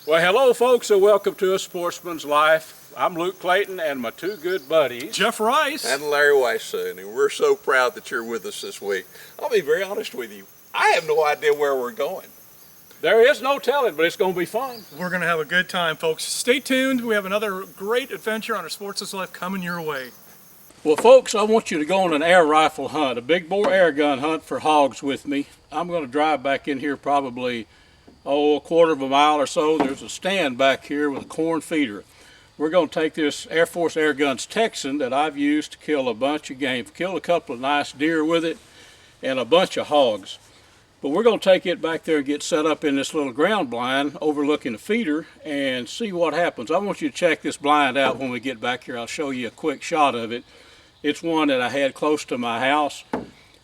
Well, hello folks, and welcome to A Sportsman's Life. I'm Luke Clayton and my two good buddies, Jeff Rice and Larry Weissoon, and we're so proud that you're with us this week. I'll be very honest with you, I have no idea where we're going. There is no telling, but it's going to be fun. We're going to have a good time, folks. Stay tuned. We have another great adventure on A Sportsman's Life coming your way. Well, folks, I want you to go on an air rifle hunt, a big bore air gun hunt for hogs with me. I'm going to drive back in here probably a quarter of a mile or so. There's a stand back here with a corn feeder. We're going to take this Air Force Air Guns Texan that I've used to kill a bunch of game. Killed a couple of nice deer with it and a bunch of hogs. But we're going to take it back there and get set up in this little ground blind overlooking the feeder and see what happens. I want you to check this blind out when we get back here. I'll show you a quick shot of it. It's one that I had close to my house.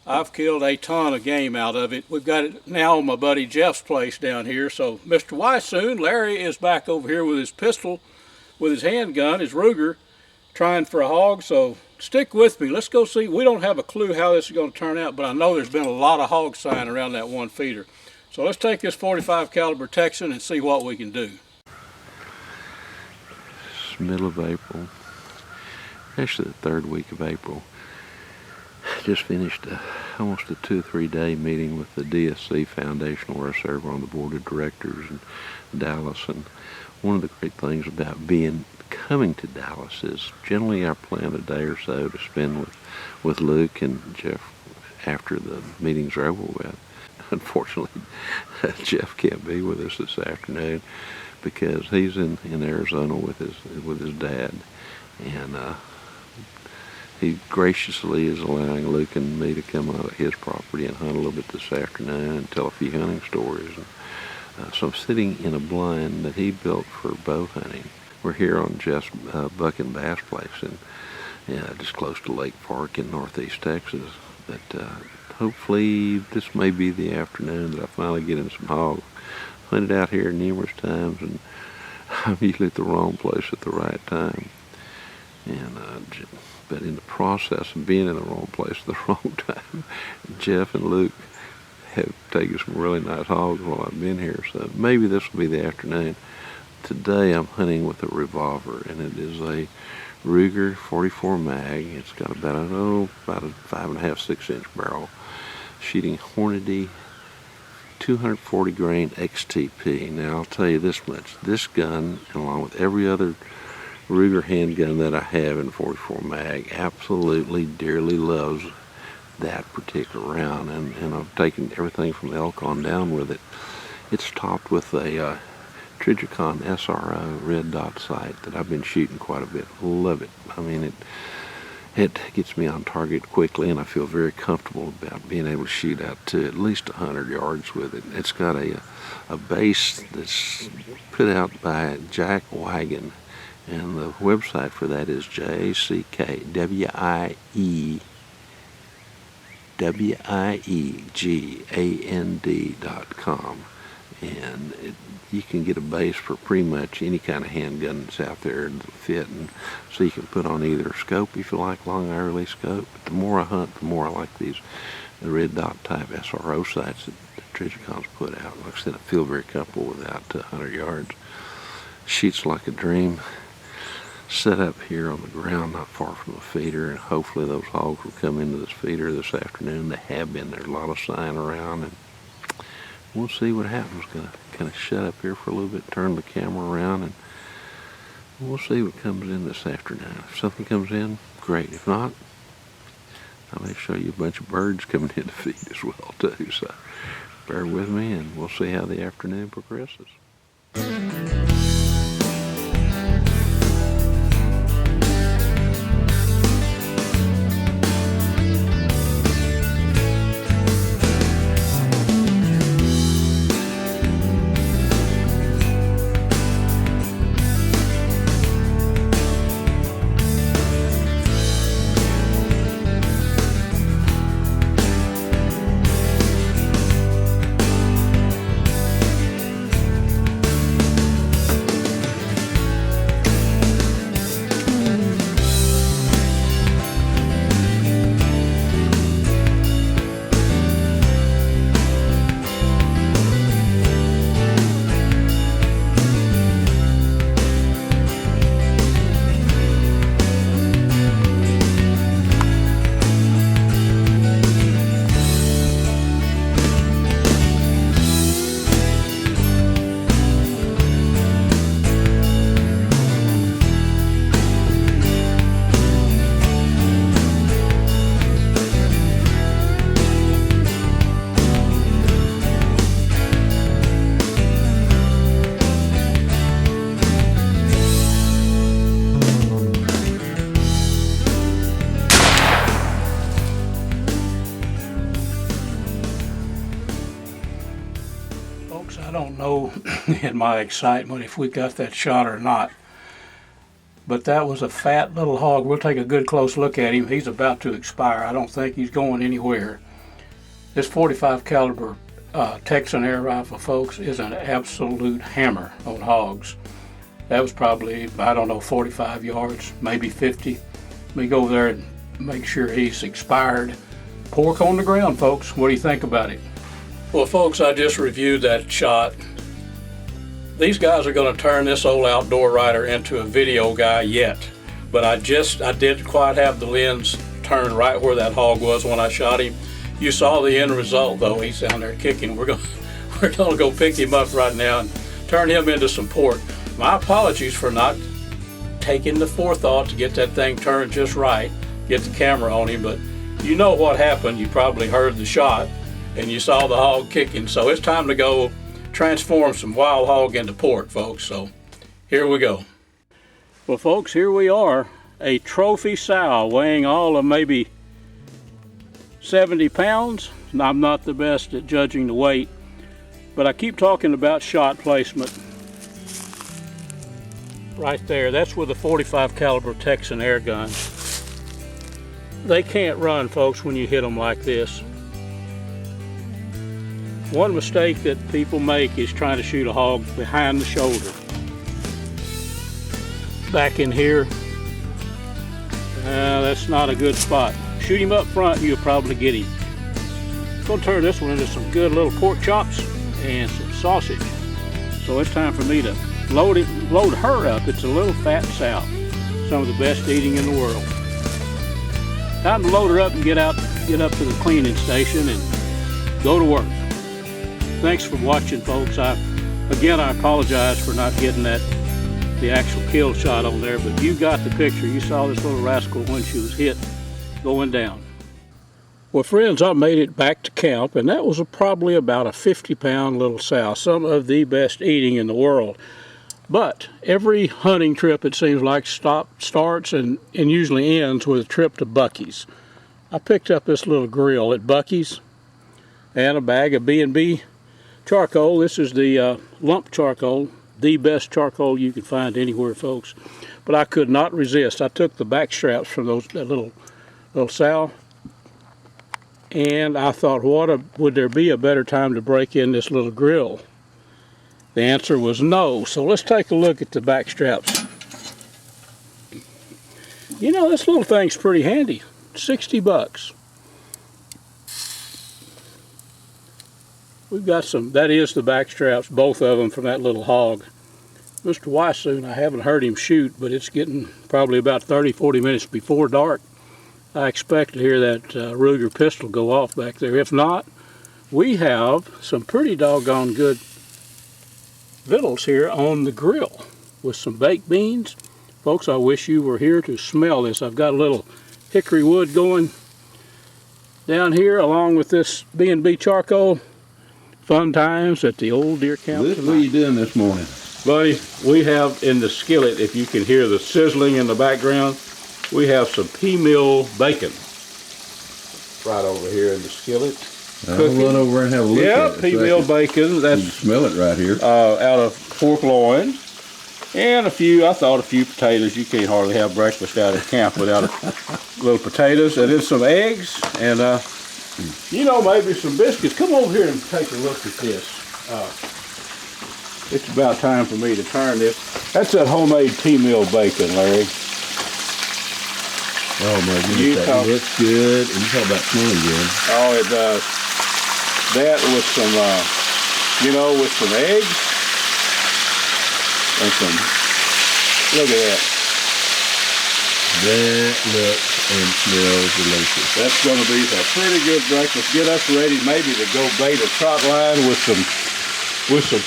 I've killed a ton of game out of it. We've got it now on my buddy Jeff's place down here. So Mr. Weissoon, Larry is back over here with his pistol, with his handgun, his Ruger, trying for a hog. So stick with me. Let's go see. We don't have a clue how this is going to turn out, but I know there's been a lot of hog sign around that one feeder. So let's take this 45 caliber Texan and see what we can do. It's middle of April, actually the third week of April. Just finished almost a 2 or 3 day meeting with the DSC Foundation where I serve on the board of directors in Dallas. And one of the great things about coming to Dallas is generally I plan a day or so to spend with Luke and Jeff after the meetings are over with. Unfortunately, Jeff can't be with us this afternoon because he's in Arizona with his dad, and he graciously is allowing Luke and me to come out of his property and hunt a little bit this afternoon and tell a few hunting stories. So I'm sitting in a blind that he built for bow hunting. We're here on Jeff's Buck and Bass place, and just close to Lake Park in northeast Texas. But hopefully this may be the afternoon that I finally get in some hogs. Hunted out here numerous times, and I'm usually at the wrong place at the right time. But in the process of being in the wrong place at the wrong time, Jeff and Luke have taken some really nice hogs while I've been here. So maybe this will be the afternoon. Today I'm hunting with a revolver, and it is a Ruger 44 mag. It's got about a 5.5, 6 inch barrel, shooting Hornady 240 grain XTP. Now I'll tell you this much: this gun, along with every other Ruger handgun that I have in 44 mag, absolutely dearly loves that particular round, and I've taken everything from elk on down with it. It's topped with a Trijicon SRO red dot sight that I've been shooting quite a bit. Love it. I mean, it gets me on target quickly, and I feel very comfortable about being able to shoot out to at least 100 yards with it. It's got a base that's put out by Jack Wagon, and the website for that is JCKWIEGAND.com. And you can get a base for pretty much any kind of handgun that's out there that'll fit, and so you can put on either a scope if you like, long eye release scope. But the more I hunt, the more I like the red dot type SRO sights that Trijicon's put out. Like I said, I feel very comfortable with out to 100 yards. Shoots like a dream. Set up here on the ground not far from the feeder, and hopefully those hogs will come into this feeder this afternoon. They have been. There's a lot of sign around, and we'll see what happens. Gonna kind of shut up here for a little bit, turn the camera around, and we'll see what comes in this afternoon. If something comes in, great. If not, I may show you a bunch of birds coming in to feed as well too, so bear with me and we'll see how the afternoon progresses. Folks, I don't know in my excitement if we got that shot or not, but that was a fat little hog. We'll take a good close look at him. He's about to expire. I don't think he's going anywhere. This 45 caliber Texan air rifle, folks, is an absolute hammer on hogs. That was probably, I don't know, 45 yards, maybe 50. Let me go there and make sure he's expired. Pork on the ground, folks. What do you think about it? Well, folks, I just reviewed that shot. These guys are going to turn this old outdoor rider into a video guy yet, but I didn't quite have the lens turned right where that hog was when I shot him. You saw the end result, though. He's down there kicking. We're going to go pick him up right now and turn him into some pork. My apologies for not taking the forethought to get that thing turned just right, get the camera on him, but you know what happened. You probably heard the shot and you saw the hog kicking. So it's time to go transform some wild hog into pork, folks. So here we go. Well, folks, here we are, a trophy sow weighing all of maybe 70 pounds. And I'm not the best at judging the weight, but I keep talking about shot placement. Right there, that's with a 45 caliber Texan air gun. They can't run, folks, when you hit them like this. One mistake that people make is trying to shoot a hog behind the shoulder. Back in here, that's not a good spot. Shoot him up front, you'll probably get him. I'm gonna turn this one into some good little pork chops and some sausage. So it's time for me to load her up. It's a little fat sow, some of the best eating in the world. Time to load her up and get up to the cleaning station and go to work. Thanks for watching, folks. Again, I apologize for not getting the actual kill shot on there, but you got the picture. You saw this little rascal when she was hit going down. Well, friends, I made it back to camp, and that was probably about a 50-pound little sow, some of the best eating in the world. But every hunting trip, it seems like, starts and usually ends with a trip to Buc-ee's. I picked up this little grill at Buc-ee's and a bag of B&B charcoal. This is the lump charcoal, the best charcoal you can find anywhere, folks. But I could not resist. I took the back straps from that little sow, and I thought, would there be a better time to break in this little grill? The answer was no. So let's take a look at the back straps. You know, this little thing's pretty handy. 60 bucks. We've got that is the back straps, both of them from that little hog. Mr. Wysoon, I haven't heard him shoot, but it's getting probably about 30-40 minutes before dark. I expect to hear that Ruger pistol go off back there. If not, we have some pretty doggone good victuals here on the grill with some baked beans. Folks, I wish you were here to smell this. I've got a little hickory wood going. down here along with this B&B charcoal. Fun times at the old deer camp. What are you doing this morning? Buddy, we have in the skillet, if you can hear the sizzling in the background, we have some pea meal bacon right over here in the skillet. I'll run over and have a look at it. Yeah, pea meal bacon. You That's can smell it right here. out of pork loin. And a few potatoes. You can't hardly have breakfast out at camp without little potatoes. And then some eggs and, maybe some biscuits. Come over here and take a look at this. It's about time for me to turn this. That's that homemade pea meal bacon, Larry. Oh my goodness, that looks good. And you talk about smelling good. Oh, it does. That with some, with some eggs. And look at that. That looks and smells delicious. That's going to be a pretty good breakfast. Get us ready maybe to go bait a trot line with some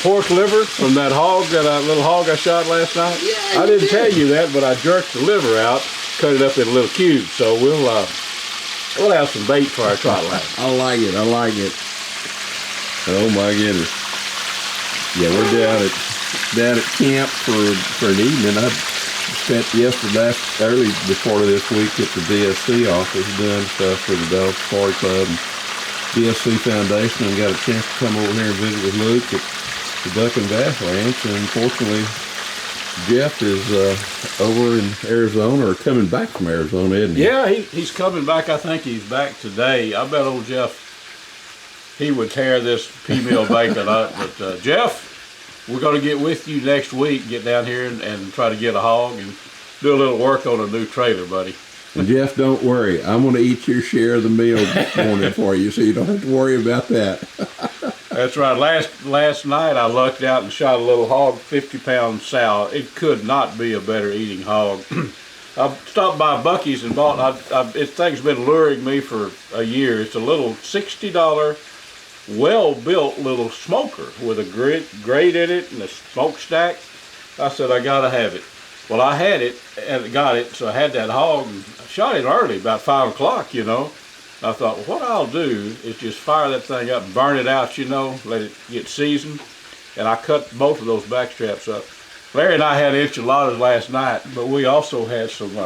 pork liver from that little hog I shot last night. Yeah, I didn't tell you that, but I jerked the liver out, cut it up in little cubes. So we'll have some bait for our trot line. I like it. Oh my goodness. Yeah, we're down at camp for an evening. I spent early part of this week at the DSC office doing stuff for the Dog Safari Club and DSC Foundation, and got a chance to come over here and visit with Luke at the Duck and Bass Ranch. And unfortunately, Jeff is over in Arizona, or coming back from Arizona, isn't he? Yeah, he's coming back. I think he's back today. I bet old Jeff, he would tear this pea meal bacon up. But Jeff, we're going to get with you next week, get down here and try to get a hog and do a little work on a new trailer, buddy. And Jeff, don't worry. I'm going to eat your share of the meal this morning for you, so you don't have to worry about that. That's right. Last night I lucked out and shot a little hog, 50-pound sow. It could not be a better eating hog. I stopped by Bucky's and bought, this thing's been luring me for a year. It's a little $60 well-built little smoker with a grate in it and a smokestack. I said, I gotta have it. Well, I had it and got it, so I had that hog and I shot it early, about 5 o'clock, I thought, well, what I'll do is just fire that thing up and burn it out, let it get seasoned. And I cut both of those back straps up. Larry and I had enchiladas last night, but we also had some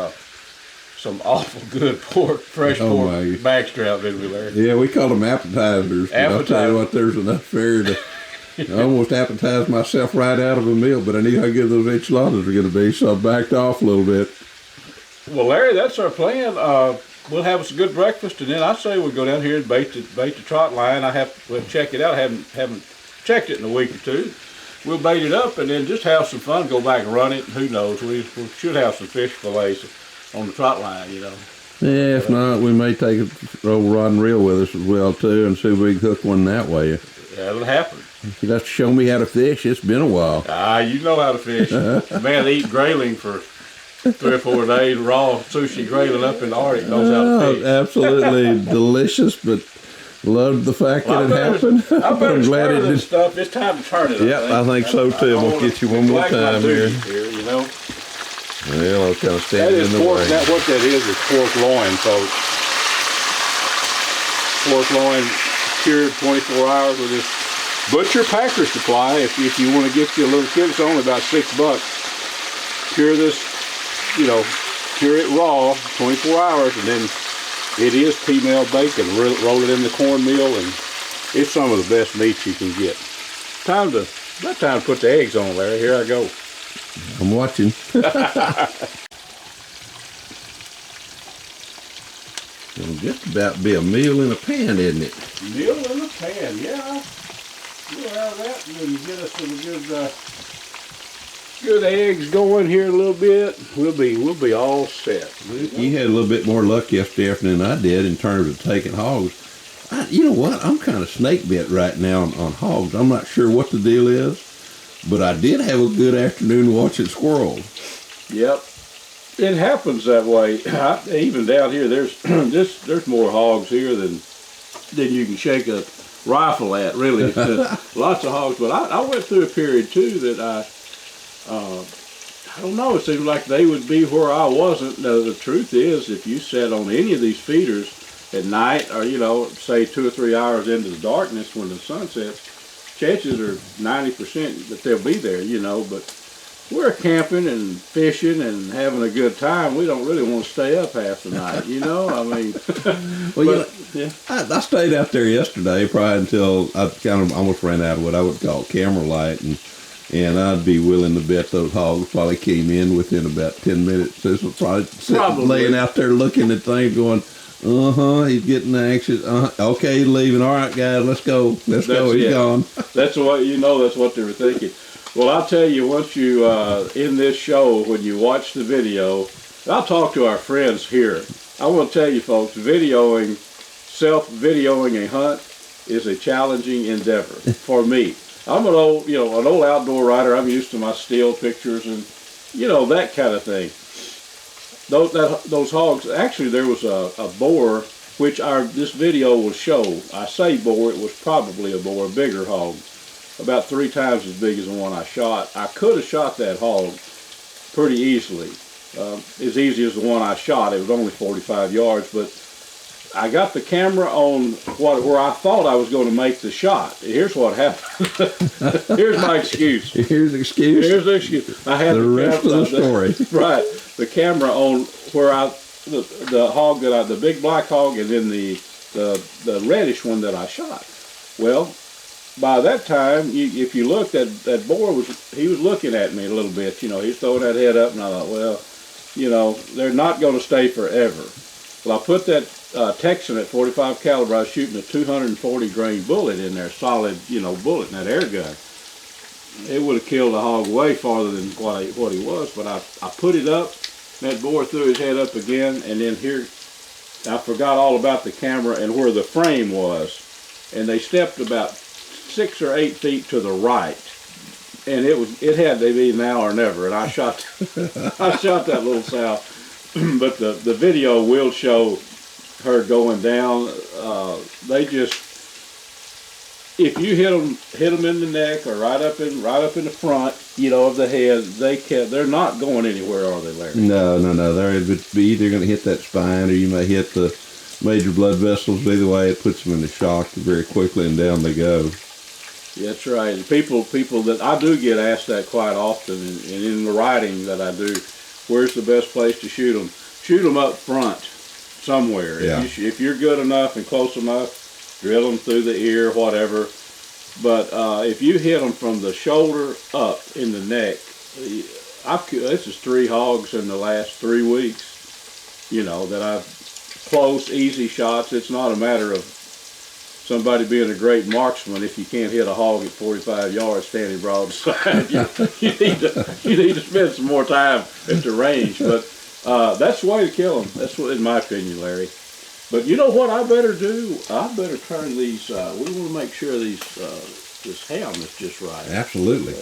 awful good fresh pork backstrap, didn't we, Larry? Yeah, we call them appetizers. I'll tell you what, there's enough there to I almost appetized myself right out of a meal, but I knew how good those enchiladas were going to be, so I backed off a little bit. Well, Larry, that's our plan. We'll have us a good breakfast, and then I say we'll go down here and bait the trot line. We'll check it out. I haven't checked it in a week or two. We'll bait it up and then just have some fun, go back and run it, and who knows, we should have some fish fillets on the trot line, Yeah, if not, we may take a old rod and reel with us as well, too, and see if we can hook one that way. That'll happen. You'll have to show me how to fish. It's been a while. You know how to fish. Man, they eat grayling for 3 or 4 days, raw sushi grayling up in the Arctic, knows how to fish. Absolutely delicious, but loved the fact that it happened. I'm glad it did. Stuff. It's time to turn it. Yeah, I think so too. We'll get you one more time here. Well, I'll kind of stand in the way. What that is pork loin, folks. Pork loin cured 24 hours with this butcher packer supply. If you want to get you a little kid, it's only about $6. Cure this, cure it raw 24 hours, and then it is pea meal bacon. Roll it in the cornmeal, and it's some of the best meat you can get. About time to put the eggs on, Larry. Here I go. I'm watching. It'll just about be a meal in a pan, isn't it? Meal in a pan, yeah. We'll have that and then get us some good eggs going here a little bit. We'll be all set. You had a little bit more luck yesterday afternoon than I did in terms of taking hogs. You know what? I'm kind of snake bit right now on hogs. I'm not sure what the deal is, but I did have a good afternoon watching squirrels. Yep. It happens that way. Even down here, there's more hogs here than you can shake a rifle at, really. Lots of hogs. But I went through a period, too, that I don't know, it seemed like they would be where I wasn't. Now, the truth is, if you sat on any of these feeders, at night, or say 2 or 3 hours into the darkness when the sun sets, chances are 90% that they'll be there. But we're camping and fishing and having a good time. We don't really want to stay up half the night. I mean, Well, yeah. I stayed out there yesterday probably until I kind of almost ran out of what I would call camera light, and I'd be willing to bet those hogs probably came in within about 10 minutes. This was probably laying out there looking at things going, he's getting anxious. Okay, he's leaving. All right, guys, let's go. Let's go. He's gone. That's what that's what they were thinking. Well, I'll tell you, once you in this show, when you watch the video, I'll talk to our friends here. I want to tell you, folks, self-videoing a hunt is a challenging endeavor for me. I'm an old outdoor writer. I'm used to my still pictures and that kind of thing. Those hogs. Actually, there was a boar, which this video will show. I say boar, it was probably a boar, a bigger hog, about 3 times as big as the one I shot. I could have shot that hog pretty easily, as easy as the one I shot. It was only 45 yards, but I got the camera on where I thought I was going to make the shot. Here's what happened. Here's my excuse. Here's the excuse. Here's the excuse. I had the rest of the story. Right, the camera on where the hog the big black hog, and then the reddish one that I shot. Well, by that time, if you looked, that boar was looking at me a little bit. He's throwing that head up, and I thought, well, they're not going to stay forever. Well, I put that Texan at 45 caliber. I was shooting a 240 grain bullet in there, solid, bullet in that air gun. It would have killed the hog way farther than what he was. But I put it up. That boar threw his head up again, and then here, I forgot all about the camera and where the frame was, and they stepped about 6 or 8 feet to the right, and it had to be now or never. And I shot that little sow. But the video will show her going down. If you hit them in the neck or right up in the front, of the head, they're not going anywhere, are they, Larry? No. They're either going to hit that spine, or you may hit the major blood vessels. Either way, it puts them into shock very quickly, and down they go. Yeah, that's right. People that I do get asked that quite often, and in the writing that I do, where's the best place to shoot them? Shoot them up front somewhere. Yeah. If you're good enough and close enough, drill them through the ear, whatever. But if you hit them from the shoulder up in the neck, this is 3 hogs in the last 3 weeks, that I've close, easy shots. It's not a matter of somebody being a great marksman if you can't hit a hog at 45 yards standing broadside. you need to spend some more time at the range. But that's the way to kill them. That's what, in my opinion, Larry. But you know what I better do? I better turn these. We want to make sure this ham is just right. Absolutely.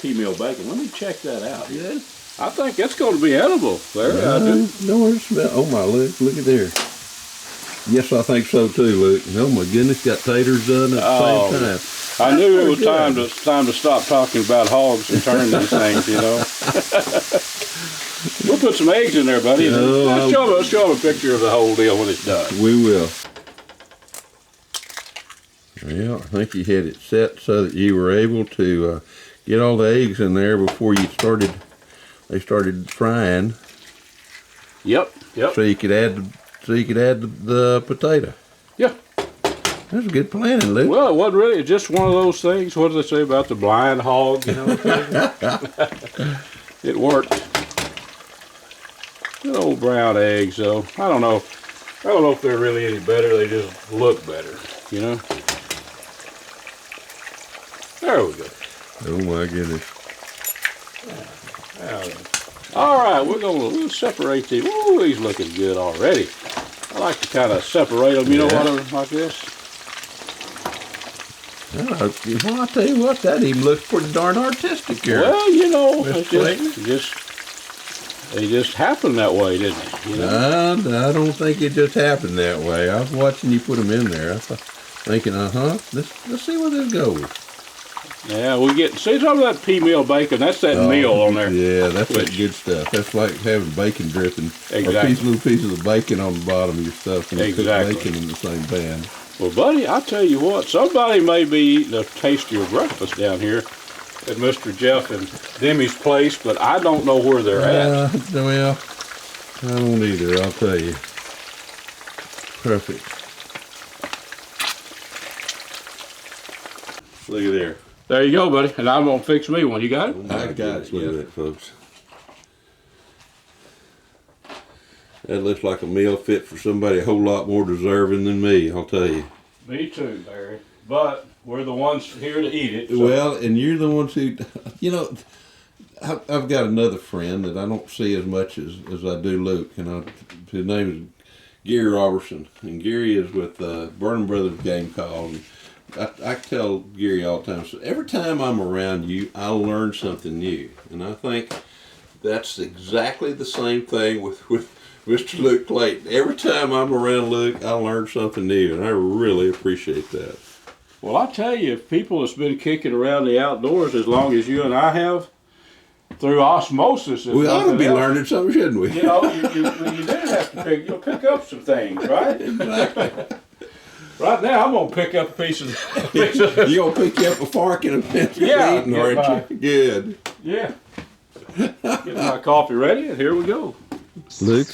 Pea-meal bacon. Let me check that out. Yeah. I think it's going to be edible, Larry. I do. No, oh my, look at there. Yes, I think so too, Luke. Oh my goodness, got taters done at the same time. I knew it was time to stop talking about hogs and turn these things, We'll put some eggs in there, buddy. Let's show them a picture of the whole deal when it's done. We will. Yeah, I think you had it set so that you were able to get all the eggs in there before they started frying. Yep. So you could add the potato. Yeah. That's good planning, Luke. Well, it wasn't really just one of those things. What do they say about the blind hog? It worked. Good old brown eggs, though. I don't know if they're really any better. They just look better, There we go. Oh my goodness. All right, we'll separate these. Ooh, he's looking good already. I like to kind of separate them, like this. Well, I'll tell you what, that even looks pretty darn artistic here. Well, they just happened that way, didn't it? I don't think it just happened that way. I was watching you put them in there. I was thinking, let's see where this goes. Yeah, we get, see some of that pea meal bacon, that's that meal on there. Yeah, that's that Which- good stuff. That's like having bacon dripping. Exactly. Or little pieces of bacon on the bottom of your stuff. And you Exactly. cook bacon in the same pan. Well, buddy, I tell you what, somebody may be eating a tastier breakfast down here at Mr. Jeff and Demi's place, but I don't know where they're at. Well, I don't either, I'll tell you. Perfect. Look at there. There you go, buddy, and I'm gonna fix me one. You got it? I got it. Look at that, folks. That looks like a meal fit for somebody a whole lot more deserving than me, I'll tell you. Me too, Barry. But we're the ones here to eat it. So. Well, and you're the ones who, you know, I've got another friend that I don't see as much as I do Luke, and his name is Gary Robertson, and Gary is with Burnham Brothers Game Call. And I tell Gary all the time, so every time I'm around you, I learn something new, and I think that's exactly the same thing with Mr. Luke Clayton. Every time I'm around Luke, I learn something new, and I really appreciate that. Well, I tell you, if people that's been kicking around the outdoors as long as you and I have, through osmosis, if We ought to nothing be else, you something, shouldn't we? You know, you do have to you'll pick up some things, right? Exactly. Right now, I'm gonna pick up a piece of. You gonna pick you up a fork and a pencil? Yeah, eating, get aren't you? Good. Yeah. Get my coffee ready, and here we go. Luke,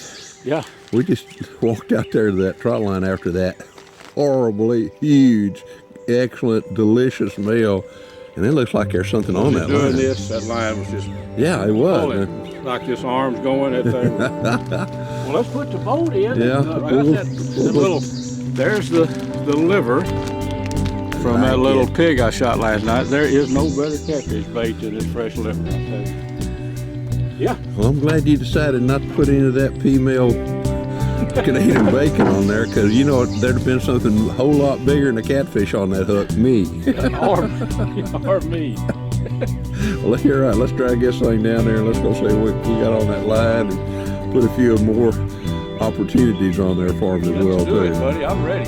Yeah. we just walked out there to that trot line after that horribly huge, excellent, delicious meal, and it looks like there's something on that Doing line. this, that line was just Yeah, it was. pulling, like this arm's going. That thing. Well, let's put the boat in. Yeah. And, I got that little. There's the liver from that little pig I shot last night. There is no better catfish bait than this fresh liver, I tell you. Yeah. Well, I'm glad you decided not to put any of that pea meal Canadian bacon on there, because you know there'd have been something a whole lot bigger than a catfish on that hook. Me. or me. Well, you're right. Let's try to get something down there, and let's go see what we got on that line, and put a few more opportunities on there for them as well, Let's do it, too. buddy. I'm ready.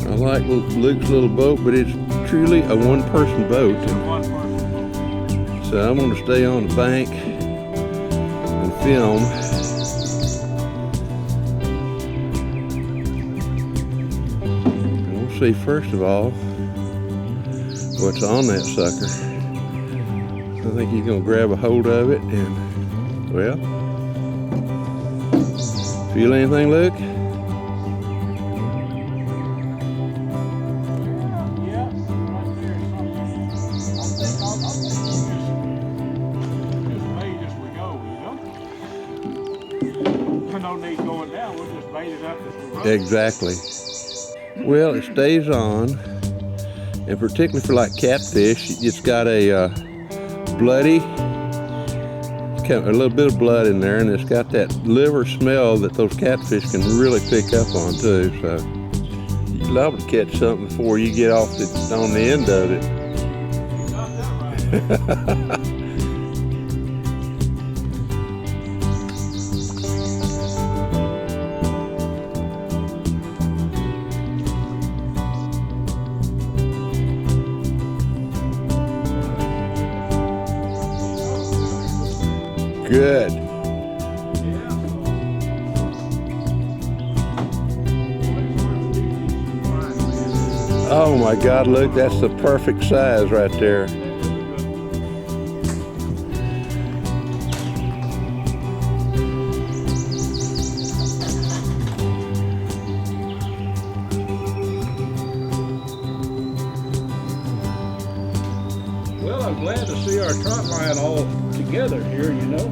I like Luke's little boat, but it's truly a one-person boat. One person. So I'm going to stay on the bank and film. And we'll see, first of all, what's on that sucker. I think he's going to grab a hold of it and, well, feel anything, Luke? No need going down, we'll just bait it up as we run. Exactly. Well, it stays on, and particularly for like catfish, it's got a bloody, a little bit of blood in there, and it's got that liver smell that those catfish can really pick up on too. So you're liable to catch something before you get off on the end of it. You got that right. Good. Oh my God, look, that's the perfect size right there. Well, I'm glad to see our trot line all together here, you know.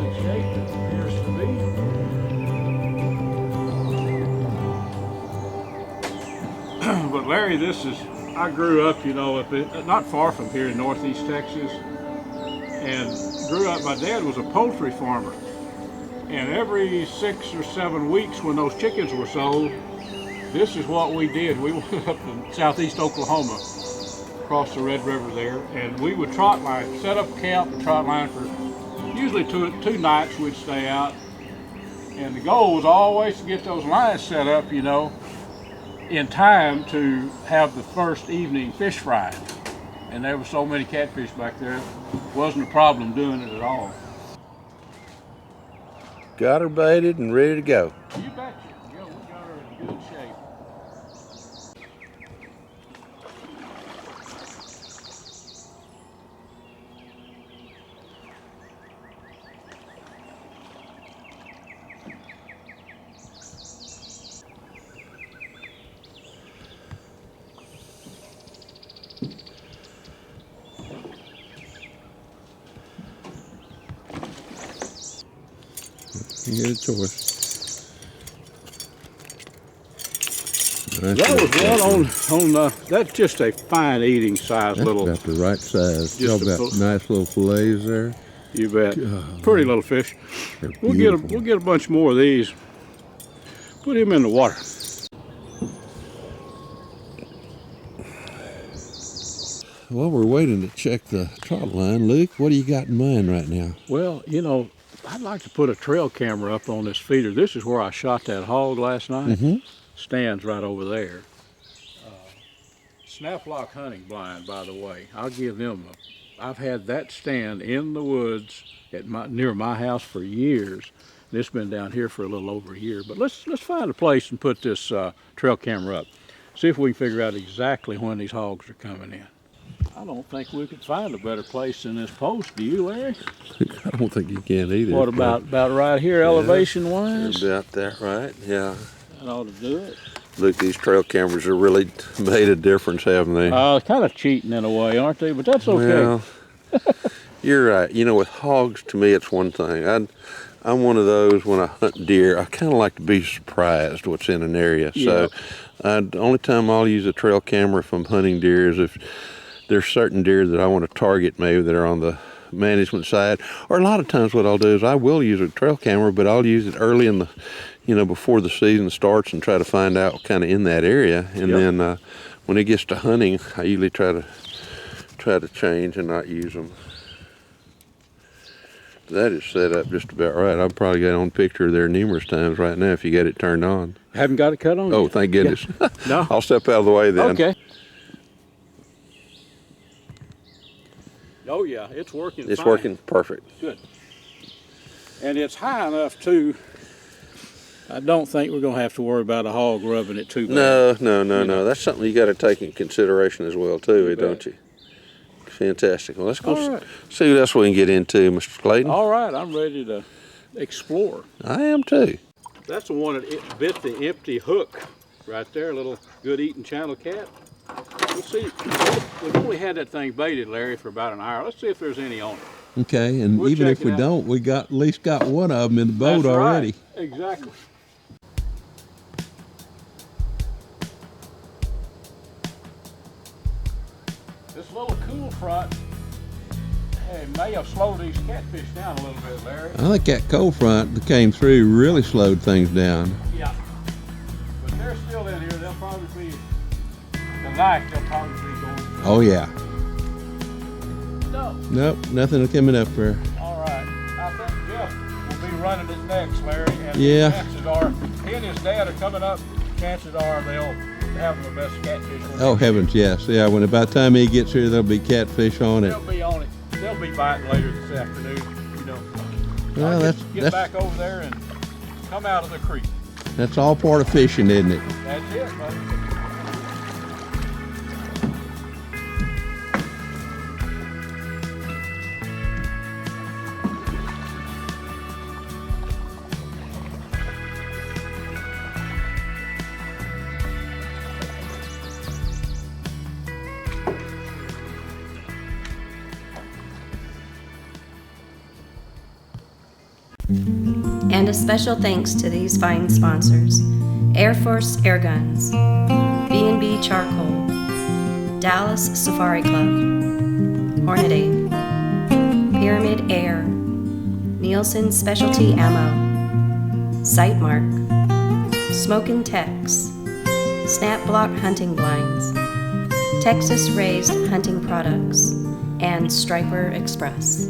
Good shape, it appears to be. But Larry, I grew up, you know, not far from here in northeast Texas, and grew up, my dad was a poultry farmer. And every 6 or 7 weeks when those chickens were sold, this is what we did. We went up to southeast Oklahoma, across the Red River there, and we would trot line, set up camp and trot line for usually two nights. We'd stay out, And the goal was always to get those lines set up, you know, in time to have the first evening fish fry. And there were so many catfish back there, it wasn't a problem doing it at all. Got her baited and ready to go. You betcha. Yeah, we got her in good shape. You get a choice. That was one on that's just a fine eating size That's little. about the right size. Just Y'all a got nice little fillets there. You bet. God. Pretty little fish. They're We'll beautiful. get a bunch more of these. Put him in the water. While we're waiting to check the trot line, Luke, what do you got in mind right now? Well, you know, I'd like to put a trail camera up on this feeder. This is where I shot that hog last night. Mm-hmm. Stands right over there. Snaplock hunting blind, by the way. I'll give them I've had that stand in the woods at near my house for years. And it's been down here for a little over a year. But let's find a place and put this trail camera up. See if we can figure out exactly when these hogs are coming in. I don't think we could find a better place than this post. Do you, Larry? I don't think you can either. What about right here, elevation wise? About that, right? Yeah. That ought to do it. Look, these trail cameras have really made a difference, haven't they? Kind of cheating in a way, aren't they? But that's okay. Well, you're right. You know, with hogs, to me, it's one thing. I'm one of those, when I hunt deer, I kind of like to be surprised what's in an area. Yeah. So the only time I'll use a trail camera if I'm hunting deer is if there's certain deer that I want to target, maybe that are on the management side. Or a lot of times what I'll do is I will use a trail camera, but I'll use it early in the, you know, before the season starts and try to find out kind of in that area. And then when it gets to hunting, I usually try to change and not use them. That is set up just about right. I've probably got on picture there numerous times right now if you get it turned on. Haven't got it cut on Oh, yet? thank goodness. Yeah. No? I'll step out of the way then. Okay. Oh yeah, it's working It's fine. working perfect. Good. And it's high enough too. I don't think we're going to have to worry about a hog rubbing it too bad. No. That's something you got to take in consideration as well too, don't you? Fantastic. Well, let's go see what else we can get into, Mr. Clayton. All right, I'm ready to explore. I am too. That's the one that bit the empty hook right there, a little good eating channel cat. Let's see, we've only had that thing baited, Larry, for about an hour. Let's see if there's any on it. Okay, and We'll even check if we it out. don't, we got at least got one of them in the boat That's already. Right. Exactly. This little cool front may have slowed these catfish down a little bit, Larry. I think that cold front that came through really slowed things down. Yeah. But they're still in here. They'll probably be, tonight they'll probably be going. Oh yeah. No. Nope, nothing coming up there. All right. I think Jeff will be running it next, Larry. And Yeah. chances are, he and his dad are coming up. Chances are they'll have the best catfish. Oh heavens, yes. Yeah, when by the time he gets here, there'll be catfish on it. They'll be on it. They'll be biting later this afternoon, you know. Well, Get back over there and come out of the creek. that's all part of fishing, isn't it? That's it, buddy. And a special thanks to these fine sponsors: Air Force Air Guns, B&B Charcoal, Dallas Safari Club, Hornady, Pyramid Air, Nielsen Specialty Ammo, Sightmark, Smokin' Tex, Snap Block Hunting Blinds, Texas Raised Hunting Products, and Striper Express.